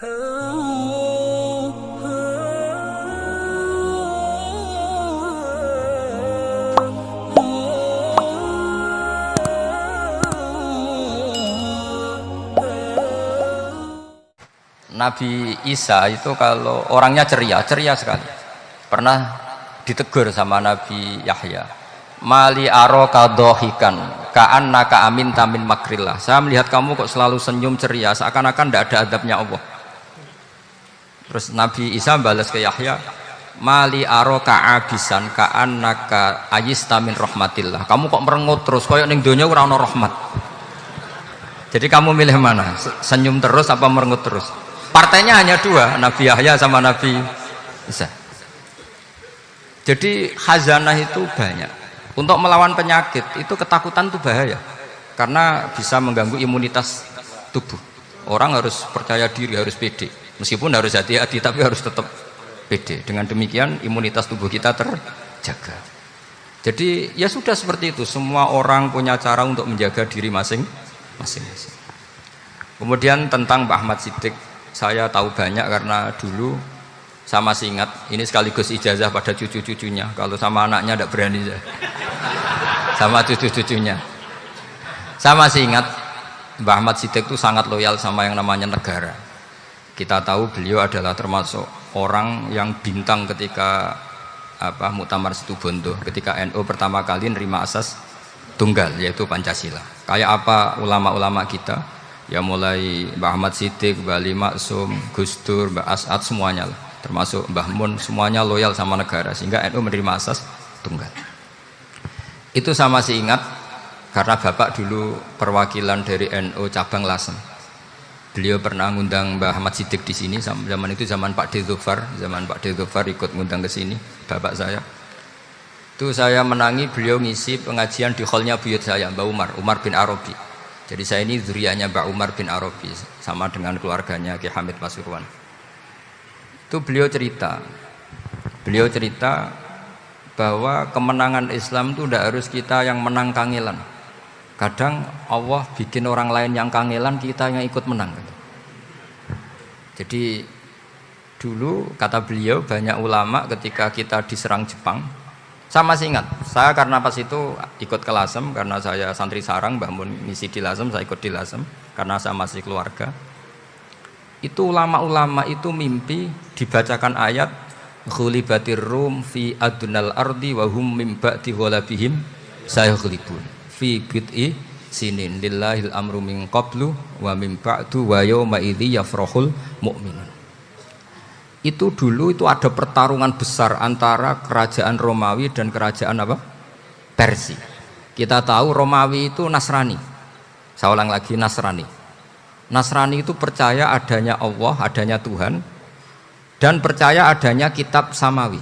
Nabi Isa itu kalau orangnya ceria sekali. Pernah ditegur sama Nabi Yahya, mali aroka dohikan ka'annaka amin tamin makrillah. Saya melihat kamu kok selalu senyum ceria, seakan-akan tidak ada adabnya Allah. Terus Nabi Isa balas ke Yahya, mali aroka abisan ka'annaka ayistamin rahmatillah. Kamu kok merengut terus, koyok ning donya ora ana rahmat. Jadi kamu milih mana? Senyum terus apa merengut terus? Partainya hanya dua, Nabi Yahya sama Nabi Isa. Jadi khazanah itu banyak. Untuk melawan penyakit itu ketakutan itu bahaya, karena bisa mengganggu imunitas tubuh. Orang harus percaya diri, harus pede. Meskipun harus hati-hati, tapi harus tetap pede. Dengan demikian imunitas tubuh kita terjaga. Jadi ya sudah seperti itu. Semua orang punya cara untuk menjaga diri masing-masing. Kemudian tentang Mbah Ahmad Siddiq, saya tahu banyak karena dulu saya masih ingat, ini sekaligus ijazah pada cucu-cucunya. Kalau sama anaknya tidak berani saya. Sama cucu-cucunya. Saya masih ingat Mbah Ahmad Siddiq itu sangat loyal sama yang namanya negara. Kita tahu beliau adalah termasuk orang yang bintang ketika Muktamar Situbondo, ketika NU pertama kali nerima asas tunggal, yaitu Pancasila. Kayak apa ulama-ulama kita? Ya mulai Mbah Ahmad Siddiq, Mbah Ali Maksum, Gus Dur, Mbah As'ad, semuanya lah, termasuk Mbah Mun, semuanya loyal sama negara, sehingga NU menerima asas tunggal. Itu saya masih ingat karena bapak dulu perwakilan dari NU cabang Lasem. Beliau pernah ngundang Mbah Ahmad Siddiq di sini, zaman itu zaman Pak D. Dzufar, ikut ngundang ke sini, bapak saya. Itu saya menangi beliau ngisi pengajian di hallnya buyut saya, Mbah Umar bin Arabi. Jadi saya ini zuriyahnya Mbak Umar bin Arabi, sama dengan keluarganya Ki Hamid Pasuruan. Itu beliau cerita bahwa kemenangan Islam itu tidak harus kita yang menang kangelan. Kadang Allah bikin orang lain yang kangelan, kita yang ikut menang. Jadi dulu kata beliau, banyak ulama ketika kita diserang Jepang, saya masih ingat, saya karena pas itu ikut ke Lasem, karena saya santri sarang, Mbah Mun ngisi di Lasem, saya ikut di Lasem, karena saya masih keluarga. Itu ulama-ulama itu mimpi dibacakan ayat, ghulibatir rum fi adnal ardi wa hum mim ba'di ghalabihim sayaghlibun fi bid'i sinin lillahil amru min qablu wa mim ba'du wa yawma idzi yafrahul mu'minun. Itu dulu itu ada pertarungan besar antara kerajaan Romawi dan kerajaan Persia. Kita tahu Romawi itu Nasrani. Saya ulang lagi, Nasrani. Nasrani itu percaya adanya Allah, adanya Tuhan, dan percaya adanya kitab samawi.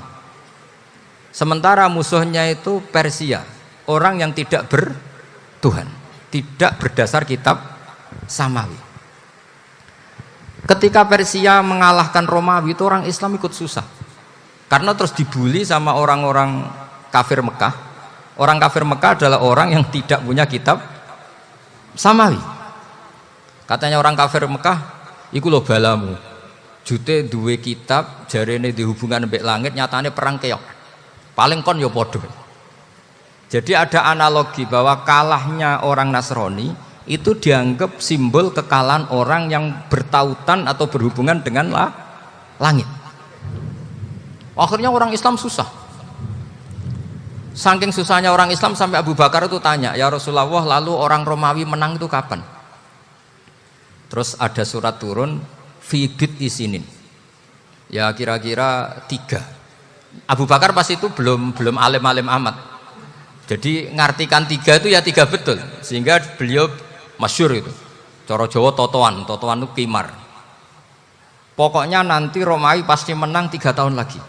Sementara musuhnya itu Persia, orang yang tidak bertuhan, tidak berdasar kitab samawi. Ketika Persia mengalahkan Romawi, itu orang Islam ikut susah, karena terus dibully sama orang-orang kafir Mekah. Orang kafir Mekah adalah orang yang tidak punya kitab samawi. Katanya orang kafir Mekah, iku lho balamu, jute duwe kitab, jarene di hubungan mbek langit, nyatane perang keok, paling kon yo podo. Jadi ada analogi bahwa kalahnya orang Nasrani itu dianggap simbol kekalahan orang yang bertautan atau berhubungan dengan langit. Akhirnya orang Islam susah. Saking susahnya orang Islam sampai Abu Bakar itu tanya, ya Rasulullah, lalu orang Romawi menang itu kapan? Terus ada surat turun, fi bid'i sinin. Ya kira-kira 3. Abu Bakar pas itu belum alim-alim amat. Jadi ngartikan 3 itu ya 3 betul, sehingga beliau masyhur itu. Cara Jawa totoan itu kimar. Pokoknya nanti Romawi pasti menang 3 tahun lagi.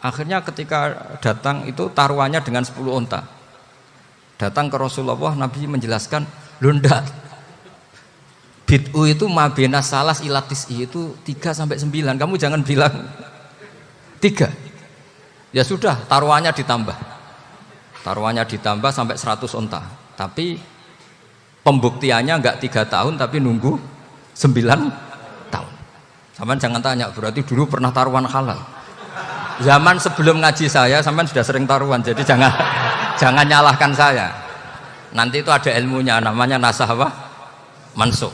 Akhirnya ketika datang itu taruhannya dengan 10 unta. Datang ke Rasulullah, Nabi menjelaskan, "Lho ndak. Bid'u itu mabena salas ilatis itu 3 sampai 9. Kamu jangan bilang 3." Ya sudah, taruhannya ditambah. Taruhannya ditambah sampai 100 unta. Tapi pembuktiannya enggak 3 tahun, tapi nunggu tahun. Sampean jangan tanya, berarti dulu pernah taruhan halal. Zaman sebelum ngaji saya, sampean sudah sering taruhan, jadi jangan nyalahkan saya. Nanti itu ada ilmunya, namanya nasah apa? Mansukh.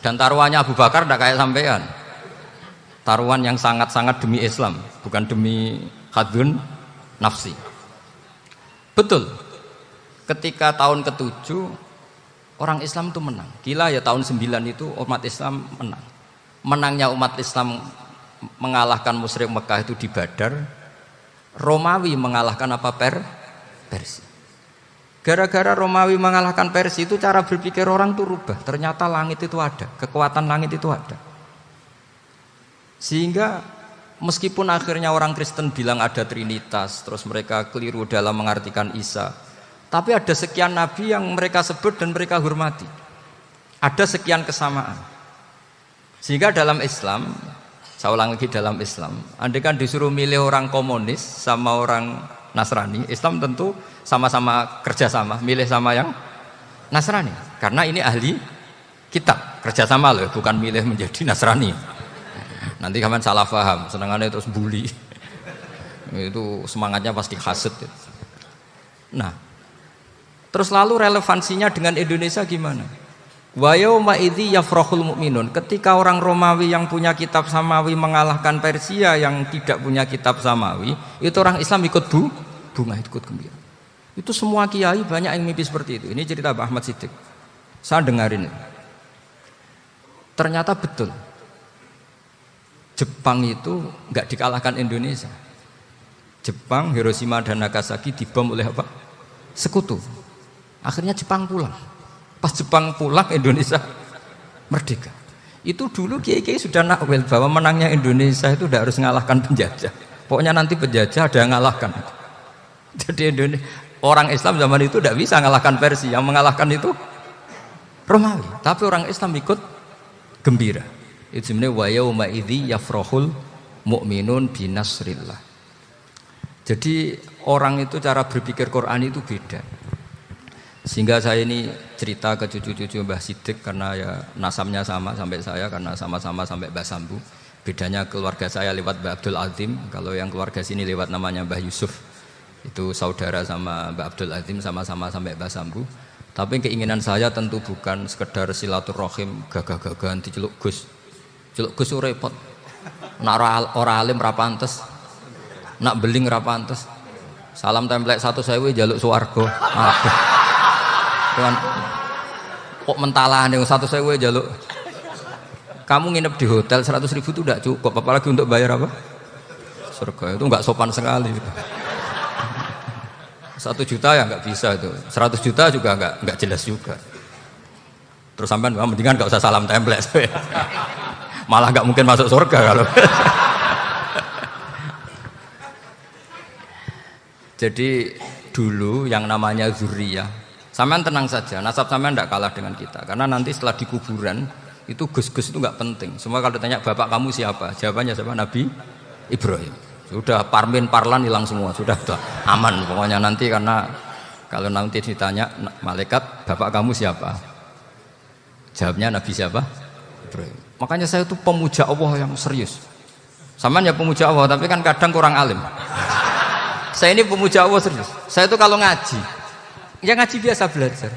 Dan taruhannya Abu Bakar tidak kayak sampean. Taruhan yang sangat-sangat demi Islam, bukan demi hadun nafsi. Betul. Ketika tahun ke-7 orang Islam itu menang. Gila ya, tahun 9 itu umat Islam menang. Menangnya umat Islam mengalahkan musyrik Mekah itu di Badar. Romawi mengalahkan apa? Persia. Gara-gara Romawi mengalahkan Persia itu cara berpikir orang itu rubah. Ternyata langit itu ada, kekuatan langit itu ada. Sehingga meskipun akhirnya orang Kristen bilang ada Trinitas, terus mereka keliru dalam mengartikan Isa, tapi ada sekian nabi yang mereka sebut dan mereka hormati. Ada sekian kesamaan. Sehingga dalam Islam, saya ulang lagi, dalam Islam, andai kan disuruh milih orang komunis sama orang Nasrani, Islam tentu sama-sama kerjasama, milih sama yang Nasrani, karena ini ahli kitab, kerjasama loh, bukan milih menjadi Nasrani. Nanti kalian salah paham, senangannya terus bully, itu semangatnya pasti hasad. Nah, terus lalu relevansinya dengan Indonesia gimana? Wa yauma idzi yafrahul mu'minun, ketika orang Romawi yang punya kitab samawi mengalahkan Persia yang tidak punya kitab samawi, itu orang Islam ikut bunga, ikut gembira. Itu semua kiai banyak yang mimpi seperti itu. Ini cerita Pak Ahmad Siddiq, saya dengarin. Ternyata betul, Jepang itu nggak dikalahkan Indonesia. Jepang, Hiroshima dan Nagasaki dibom oleh apa? Sekutu. Akhirnya Jepang pulang. Pas Jepang pulang, Indonesia merdeka. Itu dulu kiai-kiai sudah nakwil bahwa menangnya Indonesia itu tidak harus mengalahkan penjajah. Pokoknya nanti penjajah ada yang mengalahkan. Jadi orang Islam zaman itu tidak bisa mengalahkan Persia. Yang mengalahkan itu Romawi. Tapi orang Islam ikut gembira. Itu sebenarnya wa yauma idzi yafrahul mu'minun binasrillah. Jadi orang itu cara berpikir Quran itu beda. Sehingga saya ini cerita ke cucu-cucu Mbah Siddiq karena ya nasabnya sama sampai saya, karena sama-sama sampai Mbah Sambu. Bedanya keluarga saya lewat Mbah Abdul Azim, kalau yang keluarga sini lewat namanya Mbah Yusuf. Itu saudara sama Mbah Abdul Azim, sama-sama sampai Mbah Sambu. Tapi keinginan saya tentu bukan sekedar silaturahim gagah-gagahan diceluk Gus. Celuk Gus repot. Nak ora alim ra pantes. Nak beling ra pantes. Salam template 1.000 jaluk swarga. Aduh. Tuhan. Kok mentalane 1.000 jaluk. Kamu nginep di hotel 100.000 itu tidak cukup, apalagi untuk bayar apa? Surga. Itu enggak sopan sekali. 1 juta ya enggak bisa itu. 100 juta juga enggak jelas juga. Terus sampean mendingan enggak usah salam template. Malah nggak mungkin masuk surga kalau. Jadi dulu yang namanya zuriyah, sampean tenang saja, nasab sampean tidak kalah dengan kita, karena nanti setelah di kuburan itu gus-gus itu nggak penting. Semua kalau ditanya bapak kamu siapa, jawabannya siapa? Nabi Ibrahim. Sudah parmin parlan hilang semua, sudah aman pokoknya nanti, karena kalau nanti ditanya malaikat bapak kamu siapa, jawabnya Nabi siapa? Ibrahim. Makanya saya itu pemuja Allah yang serius. Sampean ya pemuja Allah, tapi kan kadang kurang alim. Saya ini pemuja Allah serius. Saya itu kalau ngaji, ya ngaji biasa belajar,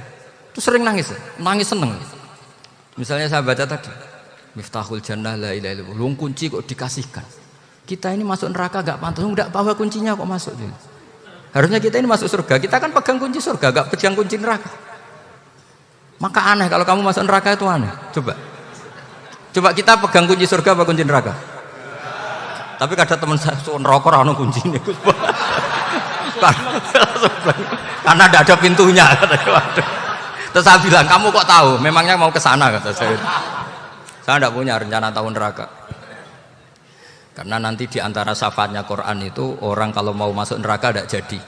itu sering nangis seneng. Misalnya saya baca tadi, Miftahul Jannah la ilaha illallah, luang kunci kok dikasihkan. Kita ini masuk neraka gak pantas, enggak bawa kuncinya kok masuk. Harusnya kita ini masuk surga, kita kan pegang kunci surga, gak pegang kunci neraka. Maka aneh kalau kamu masuk neraka itu aneh. Coba kita pegang kunci surga apa kunci neraka? Tapi kadang teman saya neraka ora ono kuncine. Karena tidak ada pintunya. Terus saya bilang, kamu kok tahu? Memangnya mau ke sana, kata saya. Saya tidak punya rencana tahu neraka. Karena nanti di antara syafaatnya Quran itu orang kalau mau masuk neraka tidak jadi.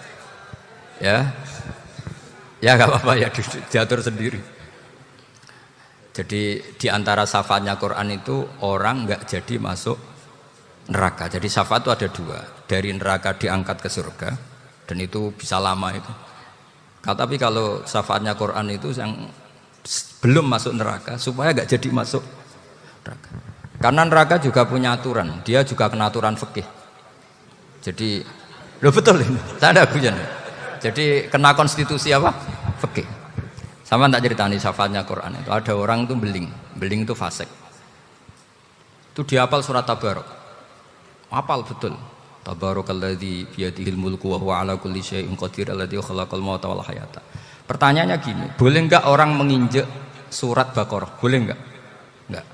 Ya nggak apa-apa ya, diatur sendiri. Jadi di antara syafaatnya Quran itu orang nggak jadi masuk neraka. Jadi syafaat itu ada 2, dari neraka diangkat ke surga, dan itu bisa lama itu. Tapi kalau syafaatnya Quran itu yang belum masuk neraka supaya nggak jadi masuk Karena neraka juga punya aturan, dia juga kena aturan fikih. Jadi, lo betul ini, saya ada guyon. Jadi kena konstitusi apa? Fikih. Sama tak ceritani syafaatnya Quran itu ada orang tuh beling itu fasik. Itu dia hafal surat Tabarok, hafal betul. Tabarakalladzi biyadihil mulku wa huwa ala kulli syai'in qadir alladzi khalaqal mauta wal hayata. Pertanyaannya gini, boleh enggak orang menginjek surat Baqarah? Boleh enggak? Enggak.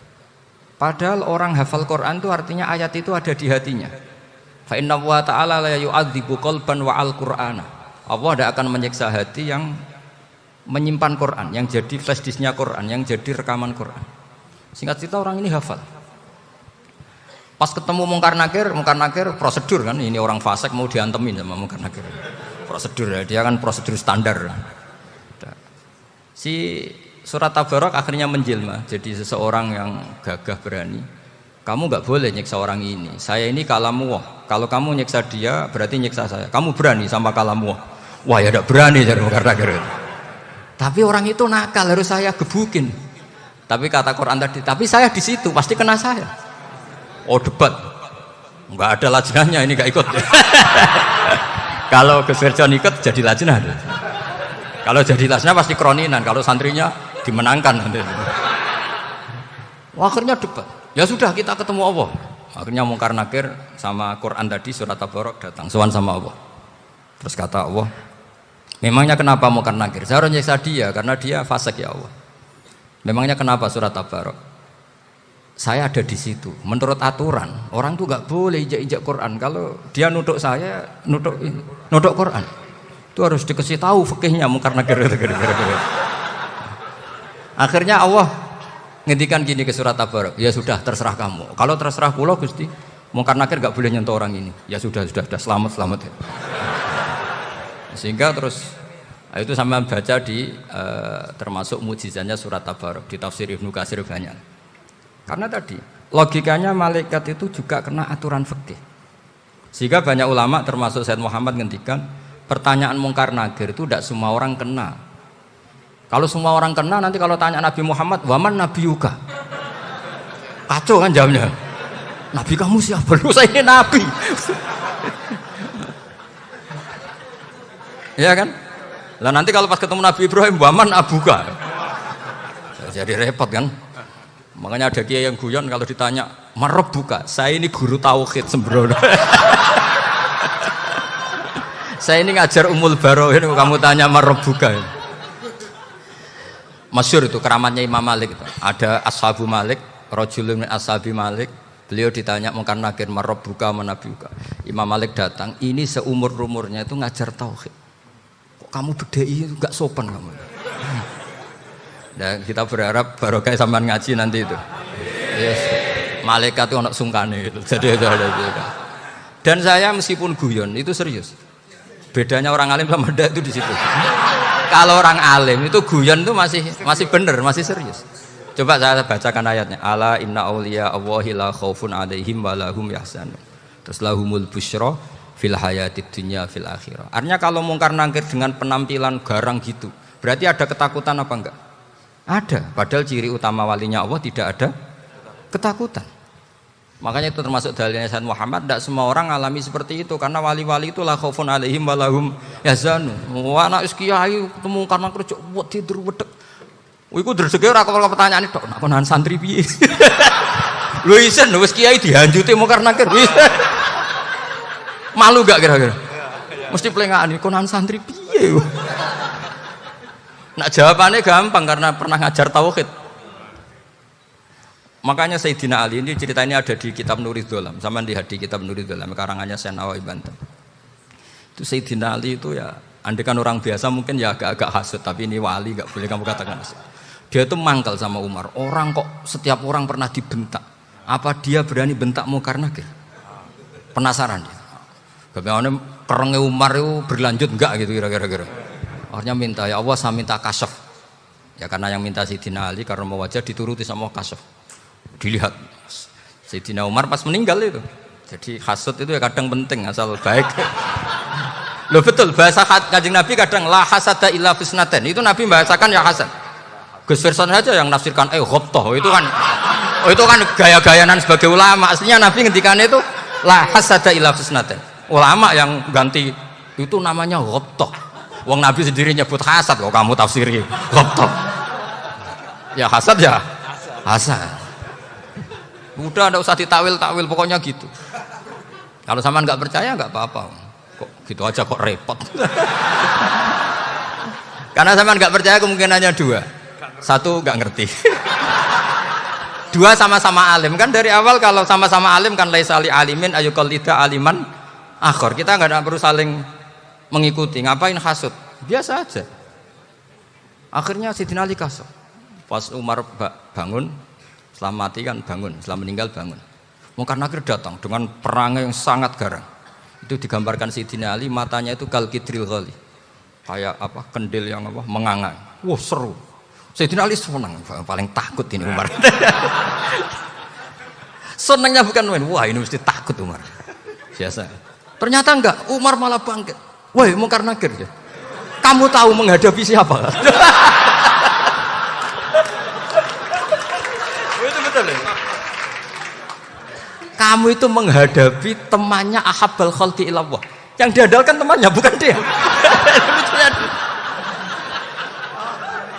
Padahal orang hafal Quran itu artinya ayat itu ada di hatinya. Fa inna wa ta'ala la yu'adzibu qalban wa al-Qur'ana. Allah tidak akan menyiksa hati yang menyimpan Quran, yang jadi flash disknya Quran, yang jadi rekaman Quran. Singkat cerita orang ini hafal. Pas ketemu Mungkar Nakir prosedur kan, ini orang fasik mau diantemin sama Mungkar Nakir. Prosedur ya, dia kan prosedur standar. Si surat Tabarok akhirnya menjelma jadi seseorang yang gagah berani. Kamu nggak boleh nyiksa orang ini. Saya ini kalamullah. Kalau kamu nyiksa dia berarti nyiksa saya. Kamu berani sama kalamullah? Wah ya tidak berani jadi Mungkar Nakir. Tapi orang itu nakal, harus saya gebukin. Tapi kata Quran tadi, tapi saya di situ pasti kena saya. Oh debat, nggak ada lajnahnya ini nggak ikut. Kalau Gus Wirjon ikut jadi lajnah. Kalau jadi lajnah pasti kroninan. Kalau santrinya dimenangkan nanti. Akhirnya debat. Ya sudah kita ketemu Allah. Akhirnya Mungkar Nakir sama Quran tadi surat Tabarok datang sowan sama Allah. Terus kata Allah, memangnya kenapa Mungkar Nakir? Saya harus nyiksa dia karena dia fasik ya Allah. Memangnya kenapa surat Tabarok? Saya ada di situ. Menurut aturan orang tuh nggak boleh injak-injak Quran. Kalau dia nutuk saya, nutuk Quran, itu harus dikasih tahu fikihnya Mungkar Nakir. Akhirnya Allah ngendikan gini ke surat Tabarok, ya sudah terserah kamu. Kalau terserah kula Gusti, Mungkar Nakir nggak boleh nyentuh orang ini. Ya sudah selamat. Sehingga terus itu sama baca di termasuk mujizatnya surat Tabarok di tafsir Ibnu Katsir banyak. Karena tadi logikanya malaikat itu juga kena aturan fikih. Sehingga banyak ulama termasuk Said Muhammad ngendikan pertanyaan Mungkar Nakir itu tidak semua orang kena. Kalau semua orang kena nanti kalau tanya Nabi Muhammad, waman nabiyuka? Kacau kan jawabnya. Nabi kamu siapa? Lu saya ini nabi. Ya kan? Lah nanti kalau pas ketemu Nabi Ibrahim, waman abuka? Jadi repot kan? Makanya ada kiai yang guyon kalau ditanya, marab buka? Saya ini guru tauhid sembrono. Saya ini ngajar Ummul Barohin, kamu tanya marab buka? Masyhur itu keramatnya Imam Malik itu. Ada Ashabu Malik, rajulun min ashabi Malik. Beliau ditanya Mungkar Nakir, marab buka manabiuka. Imam Malik datang, ini seumur-umurnya itu ngajar tauhid. Kok kamu bedai enggak sopan kamu? Dan kita berharap barokah sampean ngaji nanti itu. Yes. Malaikat itu anak sungkane itu. Jadi itu ada juga. Dan saya meskipun guyon itu serius. Bedanya orang alim sama ndak itu di situ. Kalau orang alim itu guyon itu masih benar, masih serius. Coba saya bacakan ayatnya. Ala inna auliya Allahi la khaufun alaihim wa lahum yahzanun. Terus lahumul busyra fil hayatid dunya fil akhirah. Artinya kalau Mungkar Nakir dengan penampilan garang gitu, berarti ada ketakutan apa enggak? Ada. Padahal ciri utama walinya Allah tidak ada ketakutan. Makanya itu termasuk dalilnya Sayyid Muhammad, tidak semua orang alami seperti itu karena wali-wali itu la khaufun alaihim wa lahum yahzanun. Wah anak kiai ketemu karena kerja buat tidur wedek. Iku dreseke ora kok pertanyaan tok nek konan santri piye. Lho isen wis kiai dihanjuti Mungkar Nakir. Malu gak kira-kira? Mesti plengaan konan santri piye. Nak jawabannya gampang karena pernah ngajar tauhid. Makanya Sayyidina Ali ini cerita ini ada di kitab Nurul Dholam. Sama lihat di kitab Nurul Dholam karangannya Syekh Nawawi Banten. Itu Sayyidina Ali itu ya, andekan orang biasa mungkin ya agak-agak hasut, tapi ini wali gak boleh kamu katakan hasut. Dia itu mangkal sama Umar. Orang kok setiap orang pernah dibentak. Apa dia berani bentak Mungkar Nakir? Penasaran dia. Bagaimana kerengnya Umar itu berlanjut enggak gitu kira-kira. Akhirnya minta, ya Allah saya minta kasyaf. Ya karena yang minta Sayyidina Ali karena mau wajah dituruti sama kasyaf. Dilihat Sayyidina Umar pas meninggal itu. Jadi hasud itu ya kadang penting asal baik. Loh betul bahasa Kanjeng Nabi kadang la hasada illa fisnaten. Itu Nabi membahasakan ya hasan. Gus Wirjon aja yang nafsirkan ghabtah itu kan Oh itu kan gaya-gayanan sebagai ulama. Aslinya Nabi ngendikannya itu la hasada ila husnatin. Ulama yang ganti itu namanya ghobtoh. Wong Nabi sendiri nyebut hasad kok kamu tafsiri ghobtoh. Ya hasad ya hasad. Udah ndak usah ditakwil-takwil pokoknya gitu. Kalau sampean nggak percaya nggak apa-apa. Kok gitu aja kok repot. Karena sampean nggak percaya kemungkinannya dua. Satu nggak ngerti. Dua sama-sama alim kan dari awal kalau sama-sama alim kan laisali alimin ayuqallida aliman akhor. Kita nggak perlu saling mengikuti. Ngapain hasud? Biasa aja. Akhirnya Sidina Ali kasih. Pas Umar bangun, setelah mati kan bangun, setelah meninggal bangun. Munkar Nakir datang dengan perangai yang sangat garang. Itu digambarkan Sidina Ali matanya itu kalkidril ghali. Kayak apa? Kendil yang apa? Mengangai. Wah seru. Sidina Ali senang, paling takut ini Umar. Senangnya bukan main, wah ini mesti takut Umar. Biasa. Ternyata enggak, Umar malah bangkit. Woi Munkar Nakir ya. Kamu tahu menghadapi siapa? Itu betul ya? Kamu itu menghadapi temannya ahabbal khalqi ilallah. Yang diandalkan temannya bukan dia.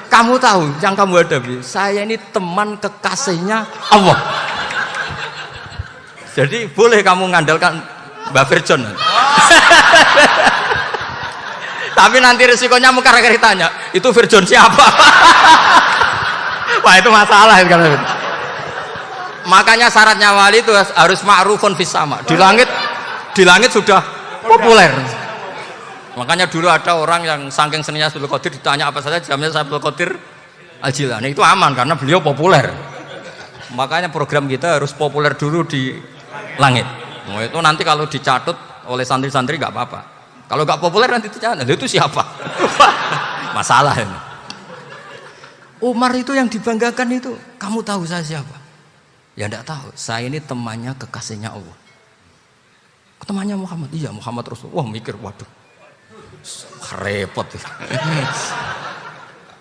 Kamu tahu yang kamu hadapi, saya ini teman kekasihnya Allah. Jadi boleh kamu mengandalkan Mbak Virjon. Tapi nanti resikonya Munkar Nakir tanya, itu Virjon siapa? Wah itu masalah itu kan. Makanya syaratnya wali itu harus ma'rufun fis sama. Di langit sudah populer. Makanya dulu ada orang yang saking seninya Abdul Qadir ditanya apa saja jamnya Abdul Qadir Al-Jilani itu aman karena beliau populer. Makanya program kita harus populer dulu di langit. Nah, itu nanti kalau dicatut oleh santri-santri nggak apa-apa. Kalau nggak populer nanti dicatat, itu siapa? Masalah ini. Umar itu yang dibanggakan itu, kamu tahu saya siapa? Ya enggak tahu. Saya ini temannya kekasihnya Allah. Temannya Muhammad. Iya Muhammad Rasul. Wah mikir, waduh, repot.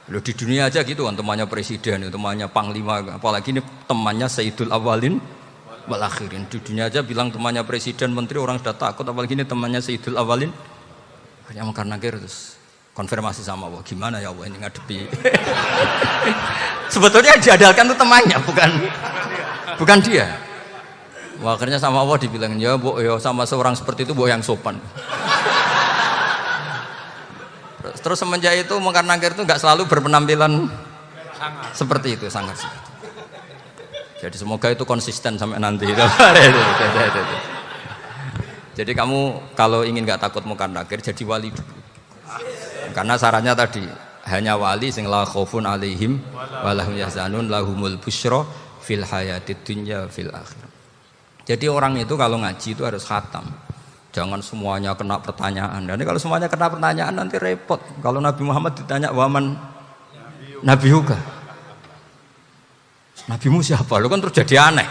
Loh di dunia aja gitu kan, temannya presiden, temannya panglima, apalagi ini temannya Sayyidul Awalin wal Akhirin. Di dunia aja bilang temannya presiden, menteri, orang sudah takut, apalagi ini temannya Sayyidul Awalin. Hanya Munkar Nakir terus konfirmasi sama Allah, gimana ya Allah ini ngadepi. Sebetulnya diandalkan itu temannya, bukan dia. Wah, akhirnya sama Allah dibilang, ya bu, ya sama seorang seperti itu bu yang sopan. Terus semenjak itu Munkar Nakir itu nggak selalu berpenampilan seperti itu, sangat. Jadi semoga itu konsisten sampai nanti. Jadi kamu kalau ingin nggak takut Munkar Nakir, jadi wali dulu. Karena syaratnya tadi hanya wali sing la khaufun alaihim walahum yahzanun lahumul busyra fil hayatid dunya fil akhirah. Jadi orang itu kalau ngaji itu harus khatam. Jangan semuanya kena pertanyaan. Dan kalau semuanya kena pertanyaan nanti repot. Kalau Nabi Muhammad ditanya waman Nabi Yuga, nabimu siapa? Lu kan terus jadi aneh.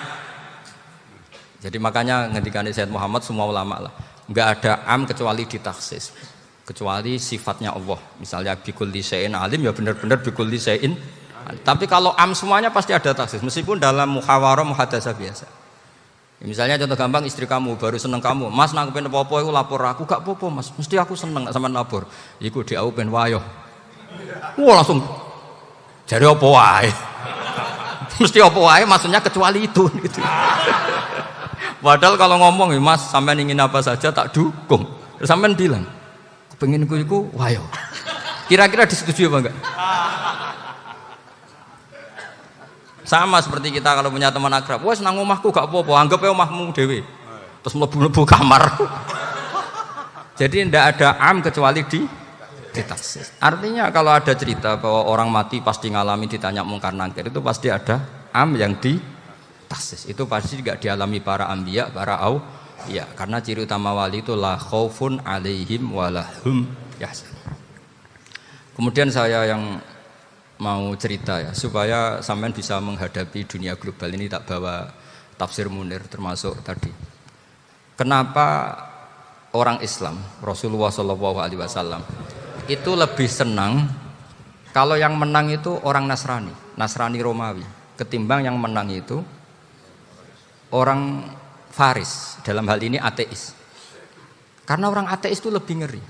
Jadi makanya ketika Sayyid Muhammad semua ulama lah, nggak ada am kecuali ditaksis, kecuali sifatnya Allah. Misalnya bikulli syai'in alim ya benar-benar bikulli syai'in. Tapi kalau am semuanya pasti ada taksis, meskipun dalam muhawarah muhadasah biasa. Ya, misalnya contoh gampang, istri kamu baru seneng kamu, mas nak pengen apa-apa itu lapor aku, gak apa-apa mas, mesti aku seneng sama lapor. Iku di aku pengen wayo. Wah langsung jadi apa wae. Mesti apa wae maksudnya kecuali itu gitu. Padahal kalau ngomong, mas sampean ingin apa saja tak dukung. Terus sampean bilang, pengen iku wayo. Kira-kira disetujui apa enggak? Sama seperti kita kalau punya teman akrab, wes nang omahku gak apa-apa, anggap ya omahmu dewe. Terus mlebu-mlebu kamar. Jadi tidak ada am kecuali ditaksis. Artinya kalau ada cerita bahwa orang mati pasti ngalami ditanya Munkar Nakir, itu pasti ada am yang ditaksis. Itu pasti juga dialami para anbiya, para auliya. Karena ciri utama wali itu la khaufun alaihim walahum yahzanun. Kemudian saya yang mau cerita ya, supaya sampean bisa menghadapi dunia global ini, tak bawa tafsir Munir termasuk tadi. Kenapa orang Islam, Rasulullah SAW itu lebih senang kalau yang menang itu orang Nasrani Romawi, ketimbang yang menang itu orang Faris, dalam hal ini ateis. Karena orang ateis itu lebih ngeri.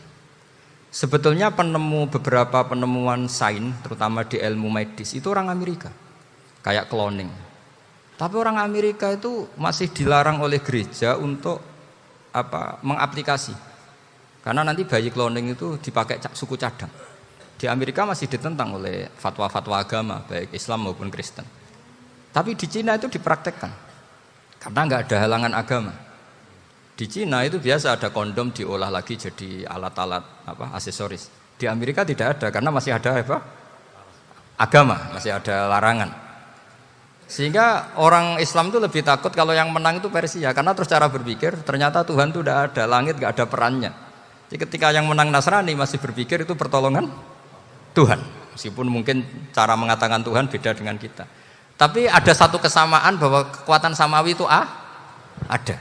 Sebetulnya beberapa penemuan sains, terutama di ilmu medis, itu orang Amerika. Kayak cloning. Tapi orang Amerika itu masih dilarang oleh gereja untuk mengaplikasi. Karena nanti bayi cloning itu dipakai suku cadang. Di Amerika masih ditentang oleh fatwa-fatwa agama, baik Islam maupun Kristen. Tapi di Cina itu dipraktekkan. Karena nggak ada halangan agama. Di Cina itu biasa ada kondom diolah lagi jadi alat-alat aksesoris. Di Amerika tidak ada karena masih ada agama, masih ada larangan. Sehingga orang Islam itu lebih takut kalau yang menang itu Persia, karena terus cara berpikir ternyata Tuhan itu tidak ada, langit nggak ada perannya. Jadi ketika yang menang Nasrani masih berpikir itu pertolongan Tuhan, meskipun mungkin cara mengatakan Tuhan beda dengan kita. Tapi ada satu kesamaan bahwa kekuatan samawi itu ada.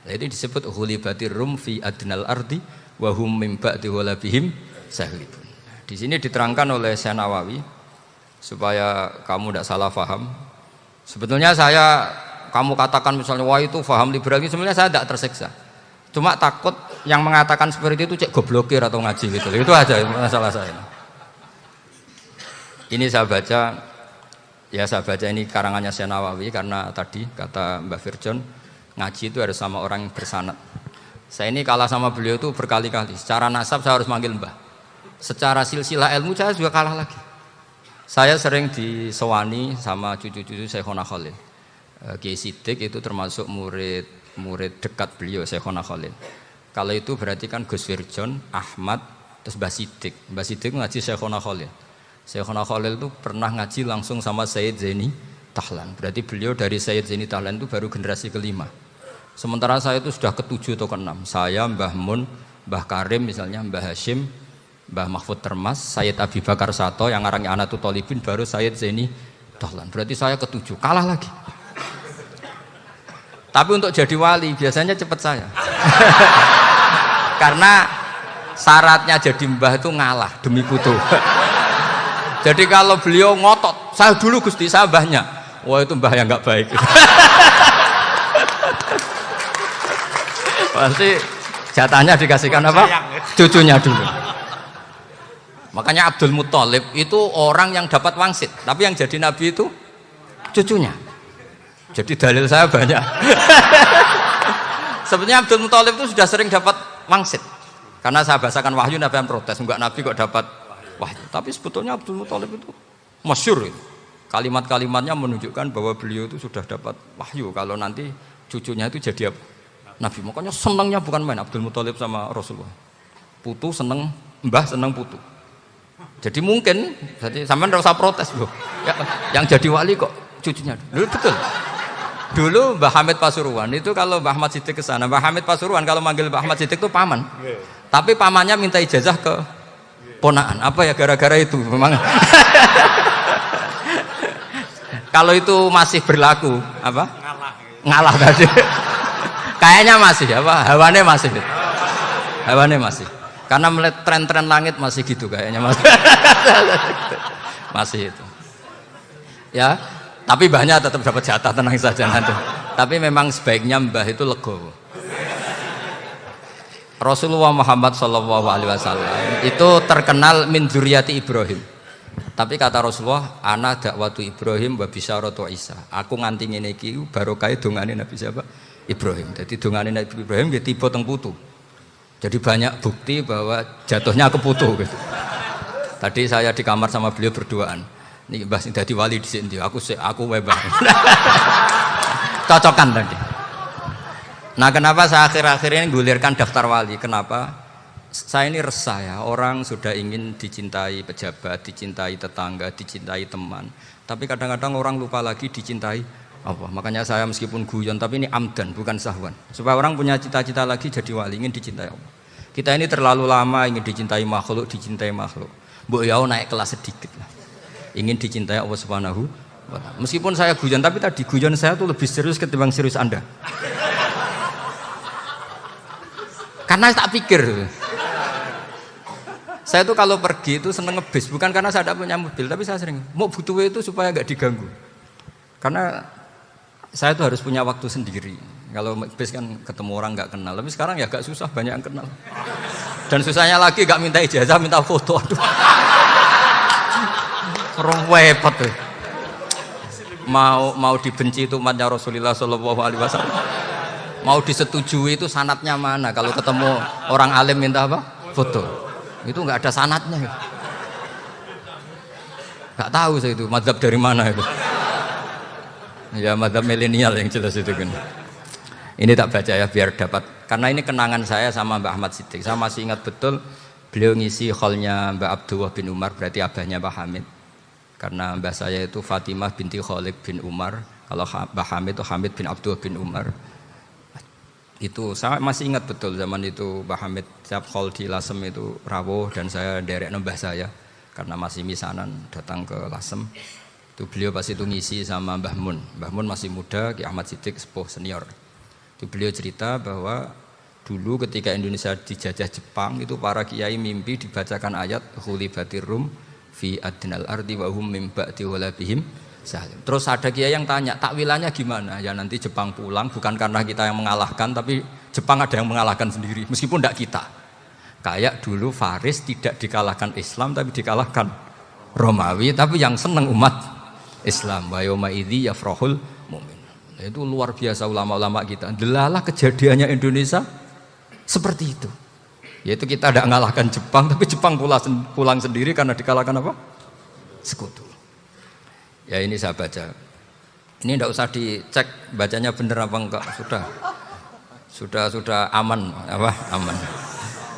Jadi disebut hulibatir rum fi adnal ardi wa hum min ba'di walabihim sahlibun. Di sini diterangkan oleh Syekh Nawawi supaya kamu tidak salah paham. Sebetulnya kamu katakan misalnya wah itu paham liberal, sebenarnya saya tidak tersiksa. Cuma takut yang mengatakan seperti itu cek goblokir atau ngaji gitu. Itu aja masalah saya. Ini saya baca ini karangannya Syekh Nawawi karena tadi kata Mbak Firjon ngaji itu harus sama orang yang bersanad. Saya ini kalah sama beliau itu berkali-kali. Secara nasab saya harus manggil Mbah. Secara silsilah ilmu saya juga kalah lagi. Saya sering disewani sama cucu-cucu Syekhona Khalil. Kiai Sidik itu termasuk murid dekat beliau Syekhona Khalil. Kalau itu berarti kan Gus Firjon, Ahmad, terus Mbah Sidik. Mbah Sidik ngaji Syekhona Khalil. Syekhona Khalil itu pernah ngaji langsung sama Sayyid Zaini Tahlan. Berarti beliau dari Sayyid Zaini Tahlan itu baru generasi kelima. Sementara saya itu sudah ke-7 atau ke-6. Saya, Mbah Mun, Mbah Karim misalnya, Mbah Hashim, Mbah Mahfud Termas, Sayyid Abi Bakar Sato yang ngarangnya Anatul Thalibin, baru Sayyid Zaini Tahlan. Berarti saya ke-7, kalah lagi. Tapi untuk jadi wali biasanya cepat saya. Karena syaratnya jadi mbah itu ngalah demi putu. Jadi kalau beliau ngotot, saya dulu Gusti, saya mbahnya. Wah itu mbah yang nggak baik. Pasti jatahnya dikasihkan apa? Cucunya dulu. Makanya Abdul Muthalib itu orang yang dapat wangsit, tapi yang jadi nabi itu cucunya. Jadi dalil saya banyak. Sebenarnya Abdul Muthalib itu sudah sering dapat wangsit. Karena saya bahasakan wahyu, Nabi yang protes, enggak nabi kok dapat wahyu. Tapi sebetulnya Abdul Muthalib itu masyhur itu. Kalimat-kalimatnya menunjukkan bahwa beliau itu sudah dapat wahyu kalau nanti cucunya itu jadi nabi. Makanya senangnya bukan main Abdul Muthalib sama Rasulullah. Putu seneng, mbah seneng putu. Jadi mungkin, jadi sampean enggak usah protes loh. Ya, yang jadi wali kok cucunya. Dulu betul. Dulu Mbah Hamid Pasuruan itu kalau Mbah Ahmad Siddiq ke sana, Mbah Hamid Pasuruan kalau manggil Mbah Ahmad Siddiq itu paman. Tapi pamannya minta ijazah ke ponaan. Apa ya gara-gara itu memang. Kalau itu masih berlaku apa? Ngalah tadi. Kayaknya masih apa? Hawane masih. Hawane masih. Karena melihat tren-tren langit masih gitu kayaknya masih. Masih itu. Ya, tapi mbahnya tetap dapat jatah, tenang saja nanti. Tapi memang sebaiknya mbah itu legowo. Rasulullah Muhammad SAW itu terkenal min dzurriyyati Ibrahim. Tapi kata Rasulullah, ana dakwatu Ibrahim wa bisyaratu Isa. Aku nganti ngene iki barokah dongane Nabi siapa? Ibrahim. Jadi dongane Nabi Ibrahim dia tiba teng putu. Jadi banyak bukti bahwa jatuhnya ke putu gitu. Tadi saya di kamar sama beliau berduaan. Nih Mbah sing dadi wali di sini, aku wae Mbah. Cocokan tadi. Nah, kenapa saya akhir-akhir ini gulirkan daftar wali? Kenapa? Saya ini resah ya, orang sudah ingin dicintai pejabat, dicintai tetangga, dicintai teman. Tapi kadang-kadang orang lupa lagi dicintai apa. Makanya saya meskipun guyon, tapi ini amdan, bukan sahwan. Supaya orang punya cita-cita lagi jadi wali, ingin dicintai Allah. Kita ini terlalu lama ingin dicintai makhluk, Mbok yau naik kelas sedikit lah. Ingin dicintai Allah Subhanahu wa Ta'ala. Meskipun saya guyon, tapi tadi guyon saya tuh lebih serius ketimbang serius Anda. Karena tak pikir. Saya tuh kalau pergi itu seneng ngebis, bukan karena saya tidak punya mobil, tapi saya sering mau butuh itu supaya nggak diganggu. Karena saya tuh harus punya waktu sendiri. Kalau bis kan ketemu orang nggak kenal, tapi sekarang ya agak susah, banyak yang kenal. Dan susahnya lagi nggak minta ijazah, minta foto. Aduh, serem repot tuh. Mau dibenci itu umatnya Rasulullah Shallallahu Alaihi Wasallam. Mau disetujui itu sanatnya mana? Kalau ketemu orang alim minta apa? Foto. Itu nggak ada sanatnya. Nggak tahu saya itu mazhab dari mana itu. Ya mazhab milenial yang jelas itu kan. Ini tak baca ya biar dapat. Karena ini kenangan saya sama Mbak Ahmad Siddiq. Saya masih ingat betul beliau ngisi hallnya Mbak Abdullah bin Umar, berarti abahnya Mbak Hamid. Karena mbah saya itu Fatimah binti Khalid bin Umar. Kalau Mbak Hamid itu Hamid bin Abdullah bin Umar. Itu saya masih ingat betul zaman itu Mbah Hamid setiap hall di Lasem itu rawuh dan saya derek mbah saya karena masih misanan datang ke Lasem. Itu beliau pas itu ngisi sama Mbah Mun. Mbah Mun masih muda, Ki Ahmad Siddiq sepuh senior. Itu beliau cerita bahwa dulu ketika Indonesia dijajah Jepang itu para kiai mimpi dibacakan ayat Ghulibatir Rum fi adnal ardi wa hum min ba'di ghalabihim. Terus ada kiai yang tanya, takwilannya gimana? Ya nanti Jepang pulang bukan karena kita yang mengalahkan, tapi Jepang ada yang mengalahkan sendiri, meskipun tidak kita. Kayak dulu Faris tidak dikalahkan Islam, tapi dikalahkan Romawi, tapi yang senang umat Islam. Wa yauma idzi yafrahul mu'min. Itu luar biasa ulama-ulama kita. Delalah kejadiannya Indonesia seperti itu. Yaitu kita tidak mengalahkan Jepang, tapi Jepang pulang sendiri karena dikalahkan apa? Sekutu. Ya ini saya baca. Ini tidak usah dicek bacanya benar apa enggak, sudah aman apa? Aman.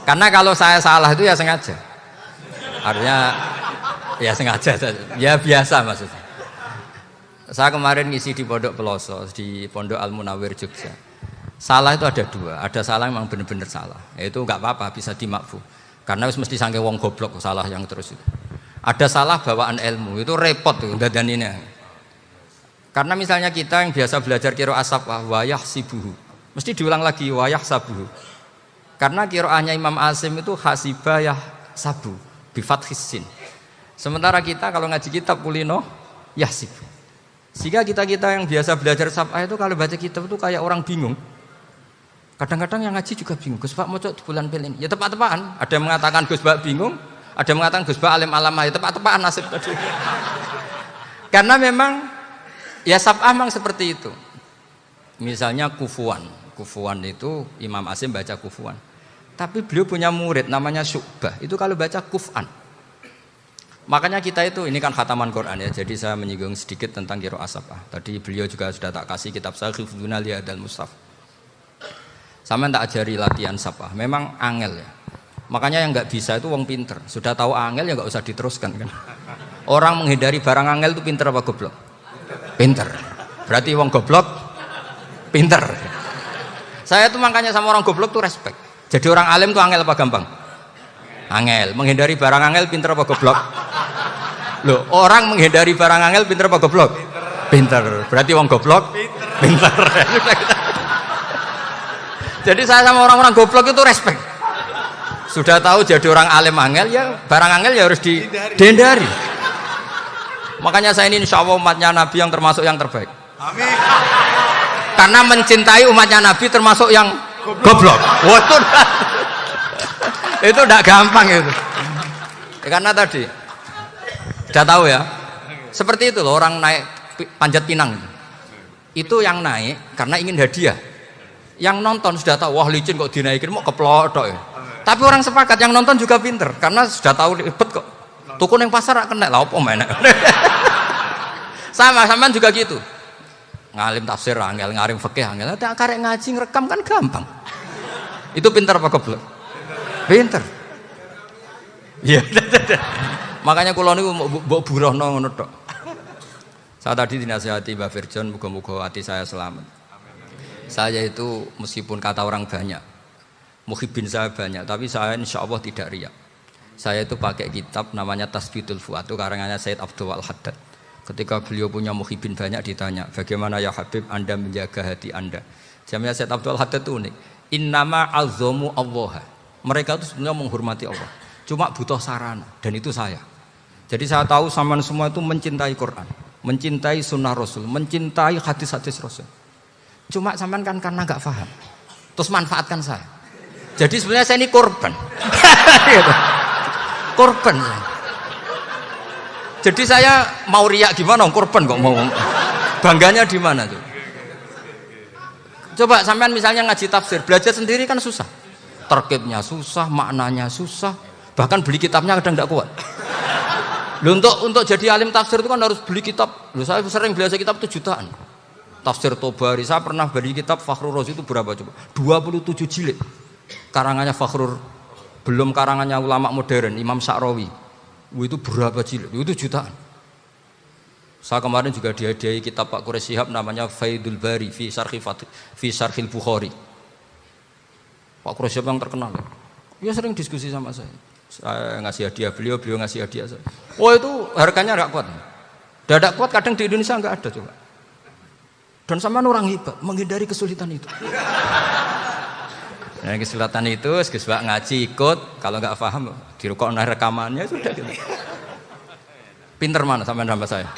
Karena kalau saya salah itu ya sengaja. Artinya ya sengaja, ya biasa maksudnya. Saya kemarin ngisi di Pondok Peloso, di Pondok Al Munawir Jogja. Salah itu ada dua, ada salah yang memang benar-benar salah. Itu enggak apa-apa, bisa dimakfu. Karena mesti sangke wong goblok salah yang terus itu. Ada salah bawaan ilmu, itu repot tuh dadaninnya. Karena misalnya kita yang biasa belajar qiraah sab'ah wayah sibuhu, mesti diulang lagi wayah sabuhu. Karena qiraahnya Imam Asim itu hasibah yah sabu bifathis sin. Sementara kita kalau ngaji kitab kulino yahsibu. Sehingga kita yang biasa belajar sab'ah itu kalau baca kitab itu kayak orang bingung. Kadang-kadang yang ngaji juga bingung. Gus Pak mocok di bulan pelin. Ya tepat-tepatan. Ada yang mengatakan Gus Pak bingung. Ada yang mengatakan Gus Ba alim alamah, ya tepat-tepat nasib tadi. Karena memang ya sab'ah memang seperti itu. Misalnya kufuan itu Imam Asim baca kufuan. Tapi beliau punya murid namanya Syu'bah. Itu kalau baca kuf'an. Makanya kita itu, ini kan khataman Quran ya. Jadi saya menyinggung sedikit tentang qiraah sab'ah. Tadi beliau juga sudah tak kasih kitab saya Hifdzuna Liyadal Mushaf. Sama tak ajari latihan sab'ah. Memang angel ya. Makanya yang nggak bisa itu wong pinter. Sudah tahu angel ya nggak usah diteruskan kan. Orang menghindari barang angel itu pinter apa goblok? Pinter. Berarti wong goblok pinter. Saya tuh makanya sama orang goblok tuh respect. Jadi orang alim tuh angel apa gampang? Angel. Menghindari barang angel pinter apa goblok? Loh, orang menghindari barang angel pinter apa goblok? Pinter. Berarti wong goblok pinter. Jadi saya sama orang-orang goblok itu respect. Sudah tahu jadi orang alim angel ya barang angel ya harus dihindari. Makanya saya ini insya Allah umatnya Nabi yang termasuk yang terbaik. Amin. Karena mencintai umatnya Nabi termasuk yang goblok. Waduh, itu tidak gampang itu. Ya, karena tadi sudah tahu ya. Seperti itu loh orang naik panjat pinang. Itu yang naik karena ingin hadiah. Yang nonton sudah tahu wah licin kok dinaikin mau keplodok ya. Tapi orang sepakat yang nonton juga pinter karena sudah tahu ribet kok. Tuku yang pasar kena lah opo menek. Sama juga gitu. Ngalim tafsir angel, ngalim fikih angel. Tapi karek ngaji ngerekam kan gampang. Itu pinter apa goblok? Pinter. Iya. Makanya kula niku mbok burohno ngono tok. Saya tadi dinasihati Mbak Firjon muga-muga hati saya selamat. Saya itu meskipun kata orang banyak muhibin saya banyak, tapi saya insya Allah tidak riak. Saya itu pakai kitab namanya Tasbitul Fuad, itu karangannya Sayyid Abdul Al-Haddad. Ketika beliau punya muhibin banyak ditanya, bagaimana ya Habib Anda menjaga hati Anda? Jamnya Sayyid Abdul Al-Haddad itu unik. Innama azzamu Allah. Mereka itu sebenarnya menghormati Allah. Cuma butuh sarana, dan itu saya. Jadi saya tahu sampean semua itu mencintai Quran. mencintai sunnah Rasul, mencintai hadis-hadis Rasul. Cuma sampean kan karena nggak paham, terus manfaatkan saya. Jadi sebenarnya saya ini korban, korban. Jadi saya mau riak gimana? Korban kok mau bangganya di mana tuh? Coba sampean misalnya ngaji tafsir, belajar sendiri kan susah, terkibnya susah, maknanya susah, bahkan beli kitabnya kadang nggak kuat. Loh, untuk jadi alim tafsir itu kan harus beli kitab. Loh, saya sering belajar kitab itu jutaan. Tafsir Tobari, saya pernah beli kitab Fakhrur Razi itu berapa coba? 27 jilid. Karangannya Fakhrur, belum karangannya ulama modern, Imam Sa'rawi. Itu berapa jilid? Itu jutaan. Saya kemarin juga dihadiahi kitab Pak Quraish Shihab namanya Faidul Bari fi Syarhil Bukhari. Pak Quraish Shihab yang terkenal. Dia sering diskusi sama saya. Saya ngasih hadiah beliau ngasih hadiah saya. Oh itu harganya nggak kuat. Dadak kuat kadang di Indonesia nggak ada coba. Dan sama orang hebat menghindari kesulitan itu. Nah, kesulitan itu, sebab ngaji ikut, kalau nggak paham dirukokno rekamannya sudah gitu. Pinter mana sampean sama saya?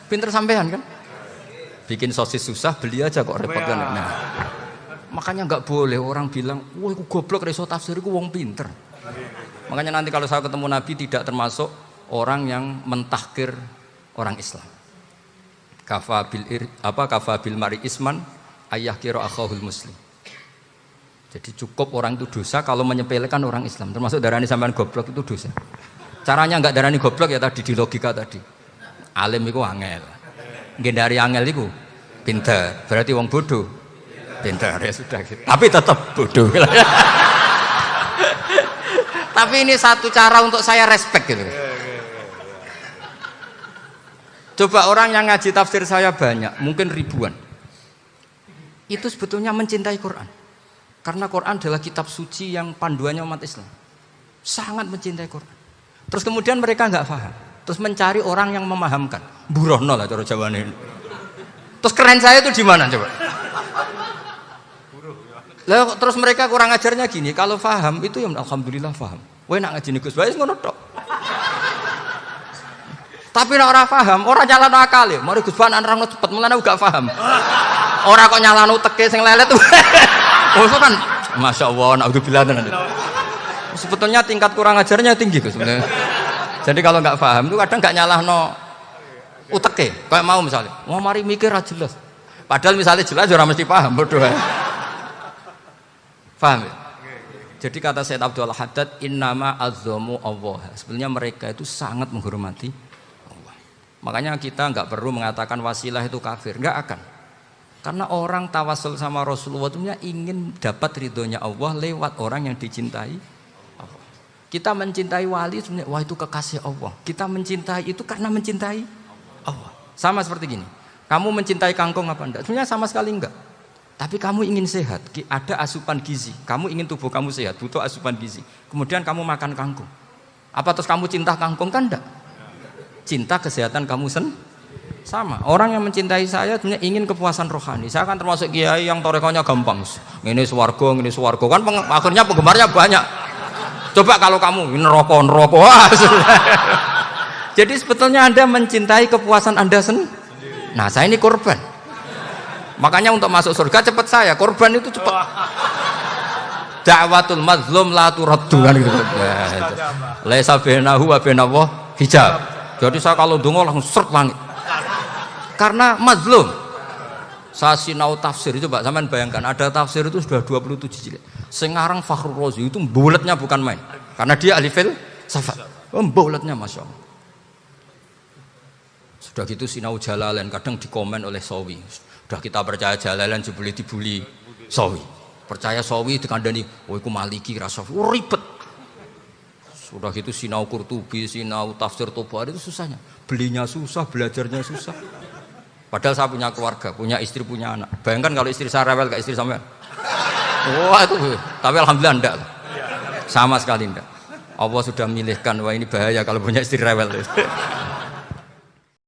Pinter sampean kan? Bikin sosis susah, beli aja kok repot kan. Nah, makanya nggak boleh orang bilang, wah aku goblok reso tafsir, aku wong pinter. Makanya nanti kalau saya ketemu Nabi tidak termasuk orang yang mentahkir orang Islam. Kafa bil mari isman ayah kira akhahul muslim. Jadi cukup orang itu dosa kalau menyepelekan orang Islam. Termasuk darani sampean goblok itu dosa. Caranya nggak darani goblok ya tadi di logika tadi. Alim itu angel. Nggih dari angel itu pinter. Berarti wong bodoh. Pinter ya sudah gitu. Tapi tetap bodoh. Tapi ini satu cara untuk saya respect gitu. Coba orang yang ngaji tafsir saya banyak, mungkin ribuan. Itu sebetulnya mencintai Quran. Karena Quran adalah kitab suci yang panduannya umat Islam. Sangat mencintai Quran. Terus kemudian mereka nggak paham. Terus mencari orang yang memahamkan. Burohno lah cara Jawane ini. Terus keren saya itu di mana coba? Lah terus mereka kurang ajarnya gini, kalau paham itu ya alhamdulillah paham. Kowe nak ngaji Gus Bae ngono tok. Tapi nek ora paham, ora nyalano akal ya. Mari Gus Bae nerangno cepet, mulane gak paham. Ora kok nyalano teke sing lelet. Oh itu kan masyaallah naudzubillah tenan. Sebetulnya tingkat kurang ajarnya tinggi Gus sebenarnya. Jadi kalau nggak paham itu kadang nggak nyalahno uteke. Kayak mau misalnya, wah mari mikir aja jelas. Padahal misalnya jelas ora mesti paham bodoh. Paham ya? Jadi kata Sayyid Abdul Haddad, innama azzamu Allah. Sebenarnya mereka itu sangat menghormati Allah. Makanya kita nggak perlu mengatakan wasilah itu kafir, nggak akan. Karena orang tawasul sama Rasulullah itu ingin dapat ridhonya Allah lewat orang yang dicintai Allah. Kita mencintai wali sebenarnya, wah itu kekasih Allah. Kita mencintai itu karena mencintai Allah. Sama seperti gini, kamu mencintai kangkung apa enggak? Sebenarnya sama sekali enggak. Tapi kamu ingin sehat, ada asupan gizi. Kamu ingin tubuh kamu sehat, butuh asupan gizi. Kemudian kamu makan kangkung. Apa terus kamu cinta kangkung? Kan enggak. Cinta kesehatan kamu sama. Orang yang mencintai saya sebenarnya ingin kepuasan rohani. Saya kan termasuk kiai yang torekonya gampang. Ini swarga, kan akhirnya penggemarnya banyak. Coba kalau kamu neraka. Jadi sebetulnya Anda mencintai kepuasan Anda sendiri. Nah, saya ini korban. Makanya untuk masuk surga cepat saya, korban itu cepat. Da'watul mazlum la turaddu kan gitu. Laisa bainahu wa bainallah hijab. Jadi saya kalau donga langsung seret langit. Karena mazlum. Saya sinau tafsir itu Pak, sampean bayangkan ada tafsir itu sudah 27 jilid. Sekarang Fakhrur Razi itu bulatnya bukan main. Karena dia ahli filsafat. Bulatnya Masya Allah. Sudah gitu sinau Jalalain kadang dikomen oleh Sawi. Sudah kita percaya Jalalain boleh dibuli Sawi. Percaya Sawi dikandani, oh iku Maliki rasa ribet. Sudah gitu sinau Qurtubi, sinau tafsir Tobari itu susahnya. Belinya susah, belajarnya susah. Padahal saya punya keluarga, punya istri, punya anak. Bayangkan kalau istri saya rewel kayak istri sampean. Wah itu, tapi alhamdulillah enggak. Sama sekali enggak. Allah sudah memilihkan, wah ini bahaya kalau punya istri rewel.